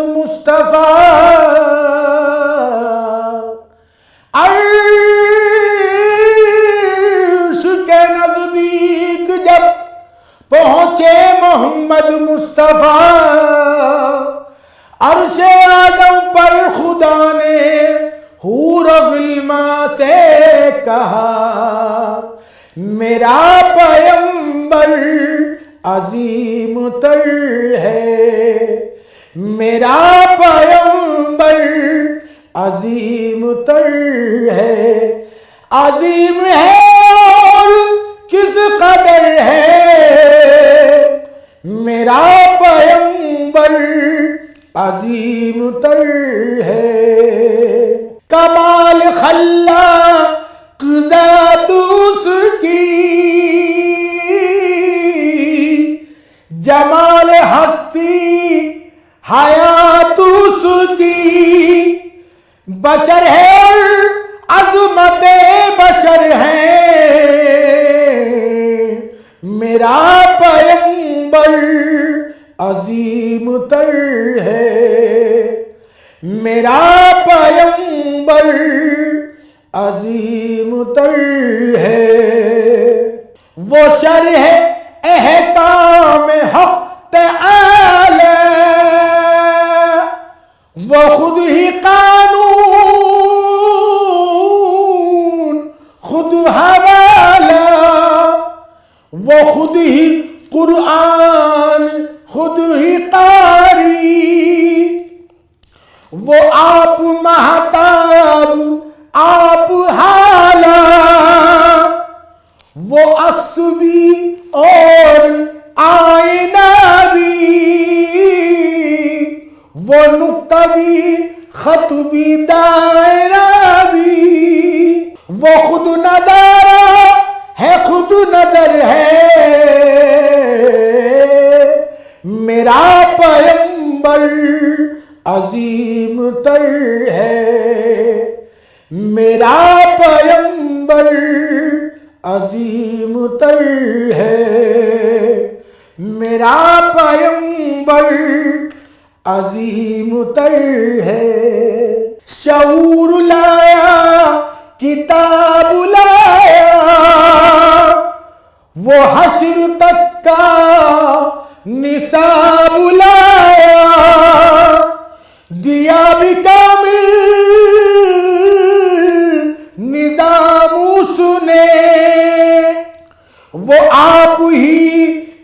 مصطفیٰ عرش کے نزدیک جب پہنچے محمد مصطفیٰ، عرش آدم پر خدا نے حور و غلماں سے کہا، میرا پیغمبر عظیم تر ہے، میرا پیغمبر عظیم تر ہے، عظیم ہے اور کس قدر ہے میرا پیغمبر عظیم تر ہے، کمال خلاق ذات اس کی، جمال ہستی حیات اس کی، بشر ہے اور عظمت بشر ہے میرا پیغمبر عظیم تر ہے، میرا پیغمبر عظیم تر ہے، وہ شرح احکام حق تعالی، وہ خود ہی قانون خود حوالہ، وہ خود ہی قرآن خود ہی قاری، وہ آپ مہتاب آپ حالہ، وہ عکس بھی اور آئینہ بھی، وہ نقطہ بھی خط بھی دائرہ بھی، وہ خود نظارہ ہے خود نظر ہے میرا پیغمبر عظیم تر ہے، میرا پیغمبر عظیم تر ہے، میرا پیغمبر عظیم تر ہے، شعور لایا کتاب لایا، وہ حشر تک کا نصاب لایا، دیا بھی کامل نظام اس نے، وہ آپ ہی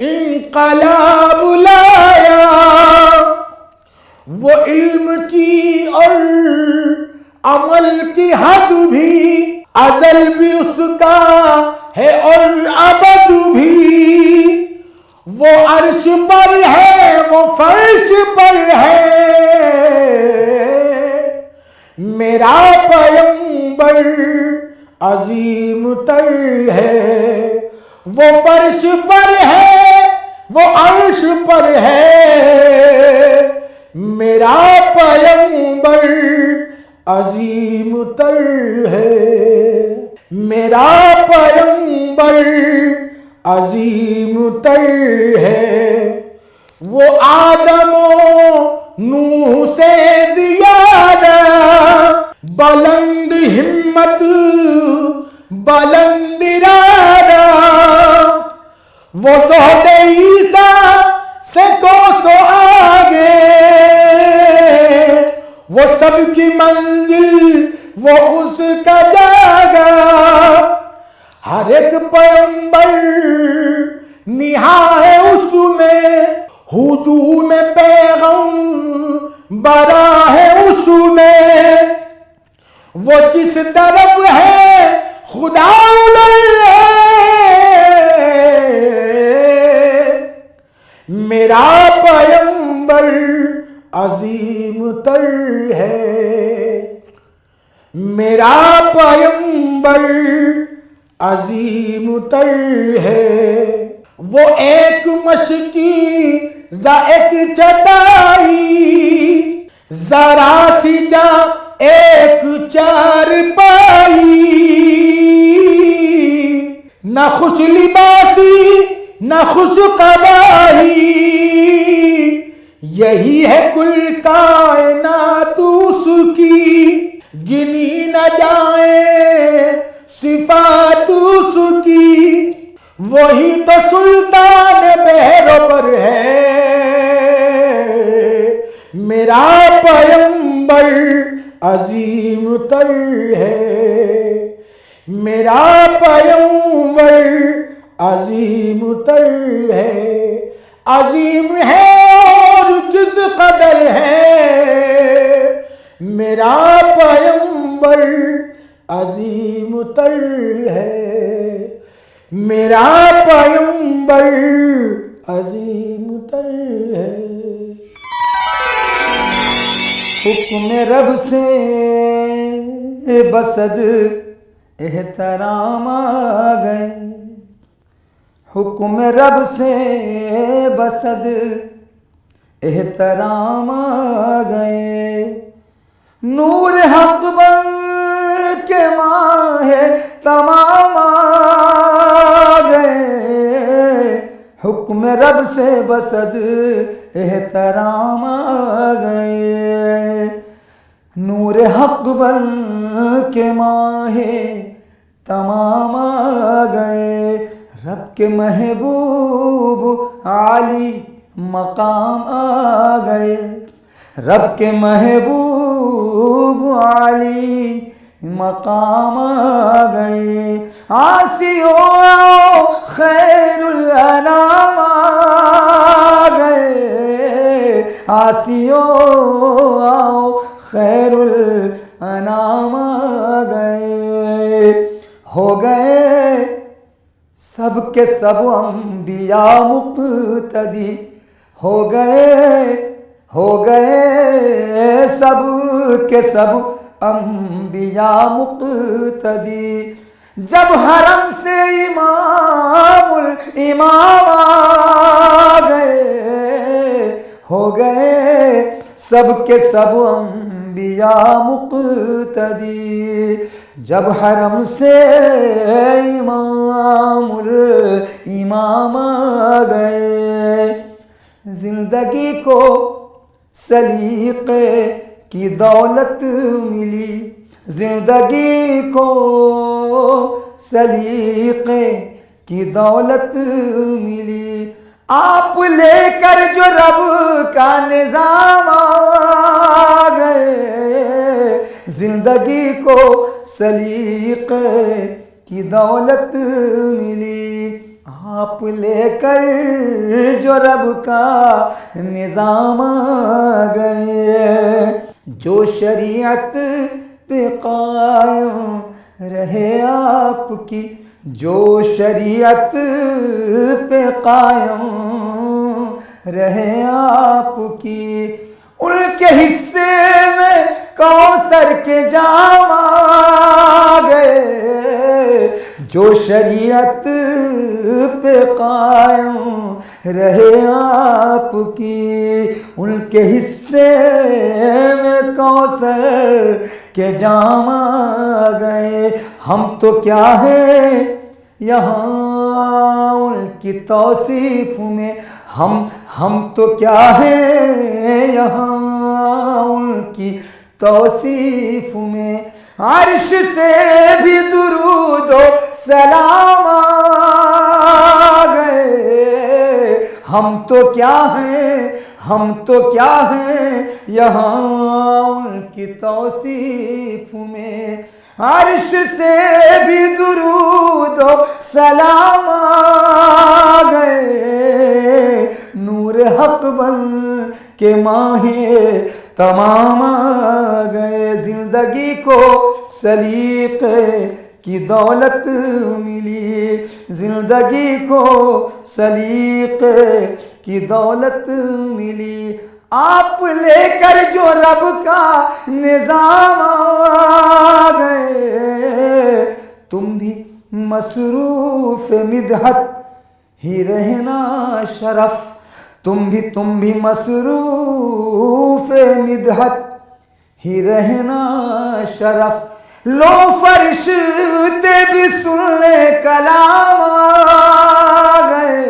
انقلاب لایا، وہ علم کی اور عمل کی حد بھی، ازل بھی اس کا ہے اور ابد بھی، وہ عرش پر ہے وہ فرش پر ہے میرا پیغمبر عظیم تر ہے، وہ فرش پر ہے وہ عرش پر ہے میرا پیغمبر عظیم تر ہے، میرا پیغمبر عظیم تر ہے، وہ آدم و نوح سے زیادہ بلند ہمت بلند ارادہ، وہ زہد عیسیٰ سے کوسوں آگے، وہ سب کی منزل وہ اس کا جاگا، ہر ایک پیغمبر نہا ہے اس میں، ہجوم پیغمبرا ہے اس میں، وہ جس طرف ہے خدا ادھر ہے میرا پیغمبر عظیم تر ہے، میرا پیغمبر عظیم تر ہے، وہ ایک مشکی ذا ایک چٹائی، ذرا سی جا ایک چار پائی، نہ خوش لباسی نہ خوش قبائی، یہی ہے کل کائنات اس کی، گنی نہ جائیں صفات اس کی، وہی تو سلطان مہر پر ہے میرا پیغمبر عظیم تر ہے، میرا پیغمبر عظیم تر ہے، عظیم ہے اور کس قدر ہے میرا پیغمبر عظیم تر ہے، میرا پیغمبر عظیم تر ہے۔ حکم رب سے بصد احترام آ گئے، حکم رب سے بصد احترام آ گئے، نور حق بن کے ماہ تمام آ گئے، حکم رب سے بصد احترام آ گئے، نور حق بن کے ماہ تمام آ گئے، رب کے محبوب عالی مقام آ گئے، رب کے محبوب عالی مقام آ گئے، عاصیوں خیر الانام آ گئے، عاصیوں خیر الانام آ گئے، ہو گئے سب کے سب انبیاء مقتدی، ہو گئے سب کے سب انبیاء مقتدی، جب حرم سے امام الامام آ گئے، ہو گئے سب کے سب انبیاء مقتدی، جب حرم سے امام الامام آ گئے، زندگی کو سلیقے کی دولت ملی، زندگی کو سلیقے کی دولت ملی، آپ لے کر جو رب کا نظام آ گئے، زندگی کو سلیقے کی دولت ملی، آپ لے کر جو رب کا نظام آ گئے، جو شریعت پہ قائم رہے آپ کی، جو شریعت پہ قائم رہے آپ کی، ان کے حصے میں کوثر کے جام آ گئے، جو شریعت پہ قائم رہے آپ کی، ان کے حصے میں کوثر کے جام آ گئے، ہم تو کیا ہیں یہاں ان کی توصیف میں، ہم تو کیا ہیں یہاں ان کی توصیف میں، عرش سے بھی درود و سلام آ گئے، ہم تو کیا ہیں یہاں ان کی توصیف میں، عرش سے بھی درود و سلام آ گئے، نور حق بن کے ماہ تمام آ گئے، زندگی کو سلیقے کی دولت ملی، زندگی کو سلیقے کی دولت ملی، آپ لے کر جو رب کا نظام آ گئے، تم بھی مصروف مدحت ہی رہنا شرف، تم بھی مصروف مدحت ہی رہنا شرف، لو فرشتے بھی سننے کلام آ گئے،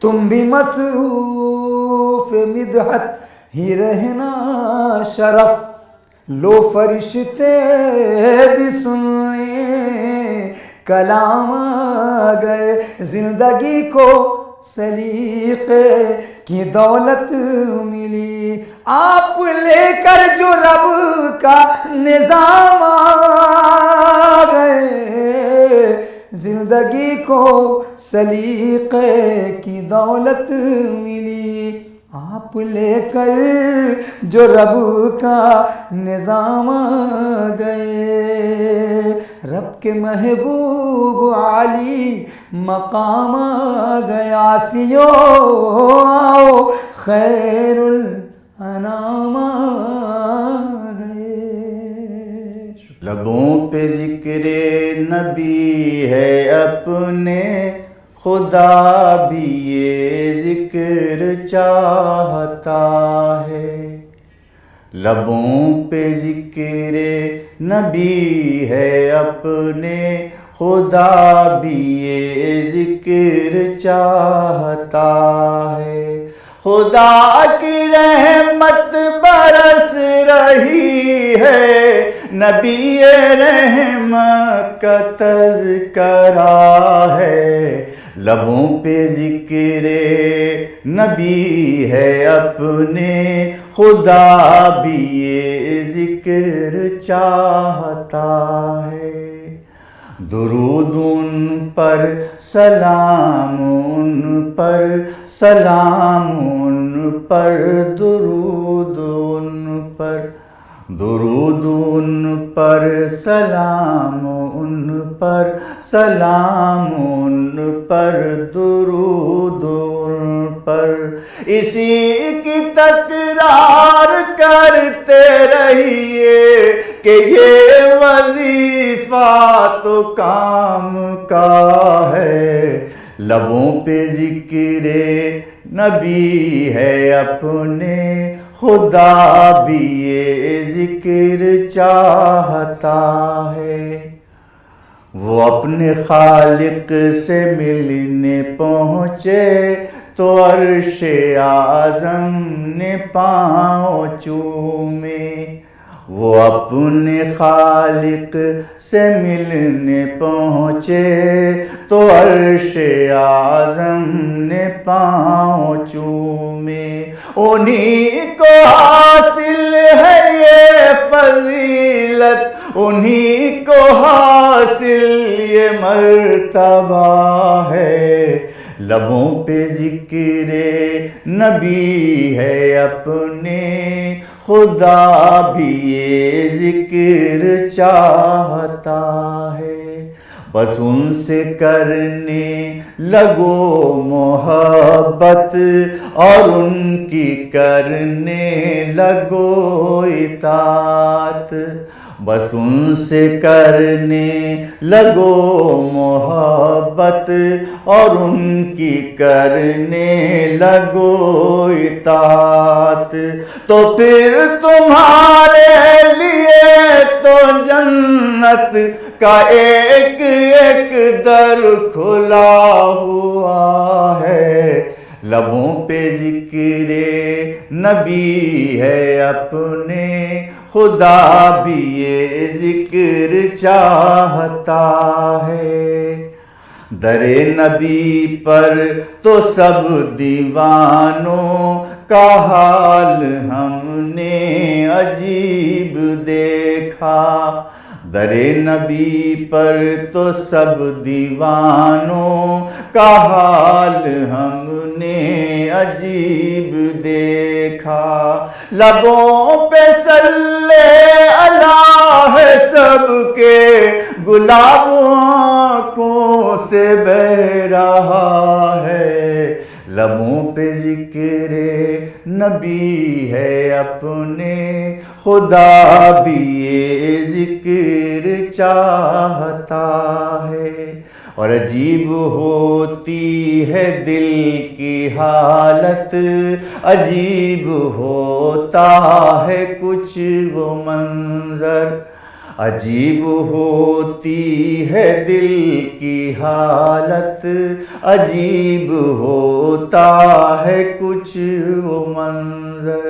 تم بھی مصروف حروف مدحت ہی رہنا شرف، لو فرشتے بھی سن لیں کلام آ گئے، زندگی کو سلیقے کی دولت ملی، آپ لے کر جو رب کا نظام آ گئے، زندگی کو سلیقے کی دولت ملی، آپ لے کر جو رب کا نظام آ گئے، رب کے محبوب عالی مقام آ گیا، سیو آؤ خیر الانام آ گئے۔ لبوں پہ ذکر نبی ہے اپنے، خدا بھی یہ ذکر چاہتا ہے، لبوں پہ ذکر نبی ہے اپنے، خدا بھی یہ ذکر چاہتا ہے، خدا کی رحمت برس رہی ہے، نبی رحمت کا تذکرہ ہے، لبوں پہ ذکر نبی ہے اپنے، خدا بھی یہ ذکر چاہتا ہے، درود ان پر سلام ان پر، سلام ان پر، درود ان پر، درود ان پر سلام ان پر، سلام ان پر، درود ان پر، اسی کی تکرار کرتے رہیے کہ یہ وظیفہ تو کام کا ہے، لبوں پہ ذکر نبی ہے اپنے، خدا بھی یہ ذکر چاہتا ہے، وہ اپنے خالق سے ملنے پہنچے تو عرش اعظم نے پاؤں چومے، وہ اپنے خالق سے ملنے پہنچے تو عرش اعظم نے پاؤں چومے، انہی کو حاصل ہے یہ فضیلت، انہی کو حاصل یہ مرتبہ ہے، لبوں پہ ذکر نبی ہے اپنے، خدا بھی یہ ذکر چاہتا ہے، بس ان سے کرنے لگو محبت اور ان کی کرنے لگو اطاعت، بس ان سے کرنے لگو محبت اور ان کی کرنے لگو اطاعت، تو پھر تمہارے لیے تو جنت کا ایک ایک در کھلا ہوا ہے، لبوں پہ ذکر نبی ہے اپنے، خدا بھی یہ ذکر چاہتا ہے، در نبی پر تو سب دیوانوں کا حال ہم نے عجیب دیکھا، در نبی پر تو سب دیوانوں کا حال ہم نے عجیب دیکھا، لبوں پہ صلی اللہ ہے سب کے، گلاب آنکھوں سے بہہ رہا ہے، لبوں پہ ذکر نبی ہے اپنے، خدا بھی یہ ذکر چاہتا ہے، اور عجیب ہوتی ہے دل کی حالت، عجیب ہوتا ہے کچھ وہ منظر، عجیب ہوتی ہے دل کی حالت، عجیب ہوتا ہے کچھ وہ منظر،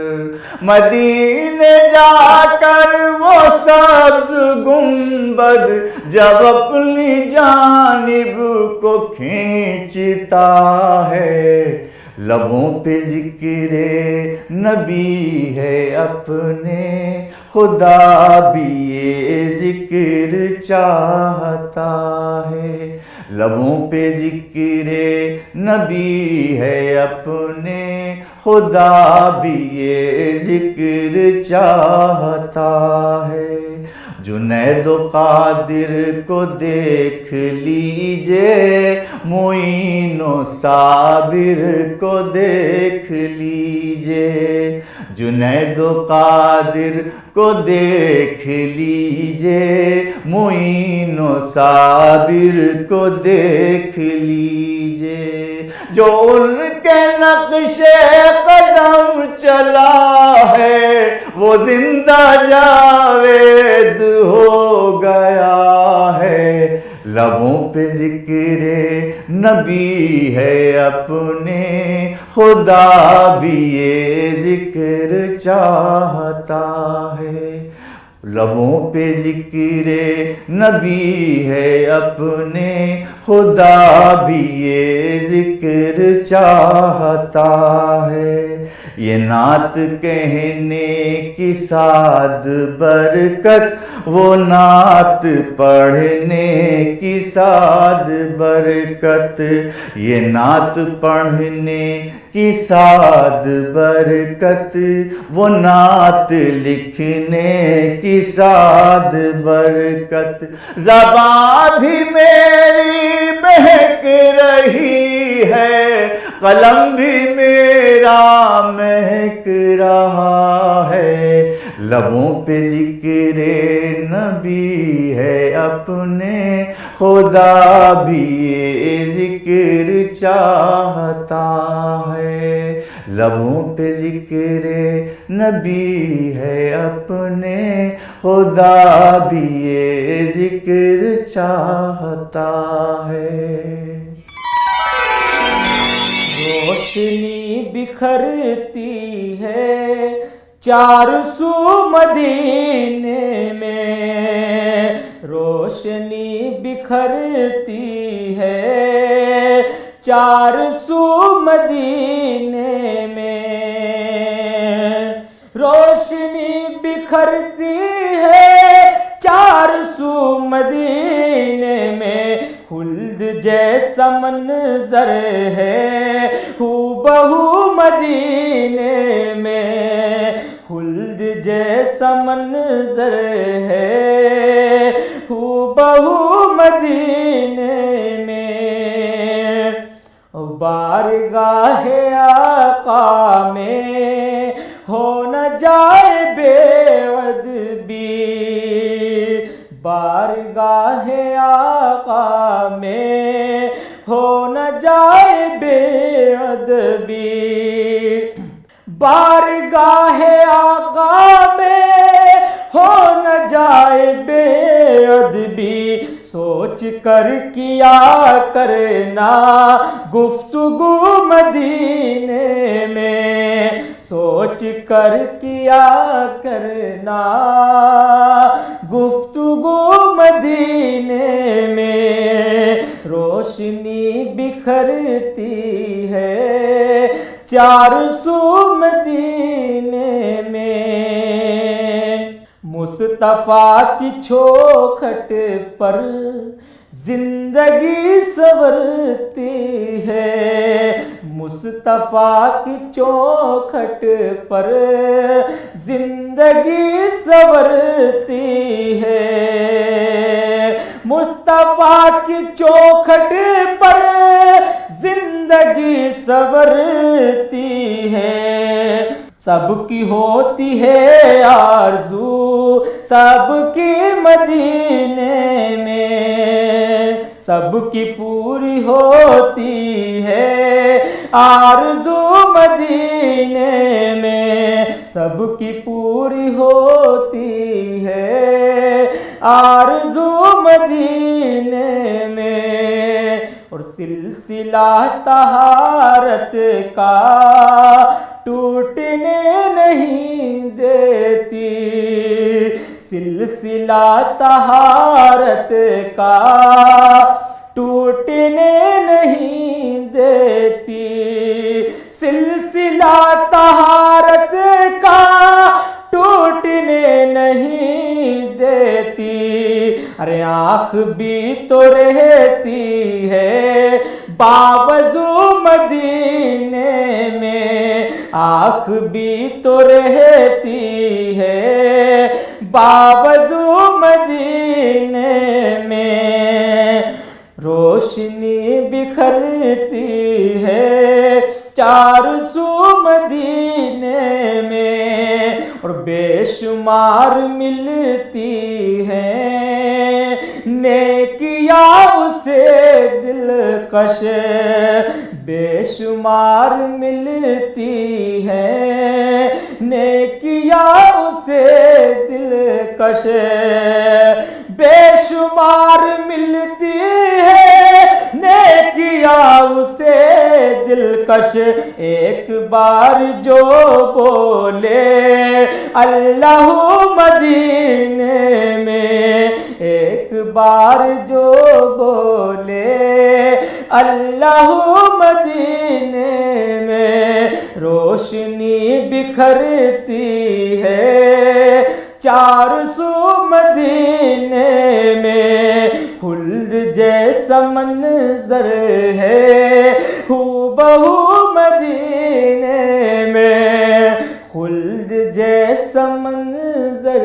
مدینے جا کر وہ سبز گنبد جب اپنی جانب کو کھینچتا ہے، لبوں پہ ذکر نبی ہے اپنے، خدا بھی یہ ذکر چاہتا ہے، لبوں پہ ذکر نبی ہے اپنے، خدا بھی یہ ذکر چاہتا ہے۔ جنید و قادر کو دیکھ لیجئے، معین و صابر کو دیکھ لیجئے، جنید و قادر کو دیکھ لیجئے، معین و صابر کو دیکھ لیجئے، جو ان کے نقش قدم چلا ہے وہ زندہ جاوید ہو گیا ہے، لبوں پہ ذکر نبی ہے اپنے، خدا بھی یہ ذکر چاہتا ہے، لبوں پہ ذکر نبی ہے اپنے، خدا بھی یہ ذکر چاہتا ہے، یہ نعت کہنے کی سعد برکت، وہ نعت پڑھنے کی سعد برکت، یہ نعت پڑھنے کی سعد برکت، وہ نعت لکھنے کی سعد برکت، زبان بھی میری مہک رہی ہے، قلم بھی میرا مہک رہا ہے، لبوں پہ ذکر نبی ہے اپنے، خدا بھی یہ ذکر چاہتا ہے، لبوں پہ ذکر نبی ہے اپنے، خدا بھی یہ ذکر چاہتا ہے۔ روشنی بکھرتی ہے چار سو مدینے میں، روشنی بکھرتی ہے چار سو مدینے میں، روشنی بکھرتی ہے چار سو مدینے میں، خلد جیسا منظر ہے ہو بہو مدینے میں، خلد جیسا منظر ہے ہو بہو مدینے میں، بارگاہ آقا میں ہو نہ جائے بے ادبی، بارگاہ آقا میں ہو نہ جائے بے ادبی، بارگاہ آقا میں ہو نہ جائے بے ادبی، سوچ کر کیا کرنا گفتگو مدینے میں، سوچ کر کیا کرنا گفتگو مدینے میں، روشنی بکھرتی ہے چار سو مدینے میں، مصطفیٰ کی چوکھٹ پر زندگی سنورتی ہے، مصطفیٰ کی چوکھٹ پر زندگی سنورتی ہے، مصطفیٰ کی چوکھٹ پر زندگی سنورتی ہے، سب کی ہوتی ہے آرزو سب کی مدینے میں، سب کی پوری ہوتی ہے آرزو مدینے میں، سب کی پوری ہوتی ہے آرزو مدینے میں، اور سلسلہ طہارت کا ٹوٹنے نہیں دیتی، سلسلہ طہارت کا ٹوٹنے نہیں دیتی، سلسلہ طہارت کا ٹوٹنے نہیں دیتی۔ ارے آنکھ بھی تو رہتی ہے باوضو مدینے میں، آنکھ بھی تو رہتی ہے باوضو مدینے میں، روشنی بکھرتی ہے چار سو مدینے میں، اور بے شمار ملتی ہیں نیکیاں اسے دلکش، بے شمار ملتی ہیں نیکیاں اسے دلکش، بے شمار ملتی ہے نیکیاں اسے دلکش، ایک بار جو بولے اللہ مدینے میں، ایک بار جو بولے اللہ مدینے میں، روشنی بکھرتی ہے چار سو مدینے میں، خلد جیسا منظر ہے ہو بہو مدینے میں، خلد جیسا منظر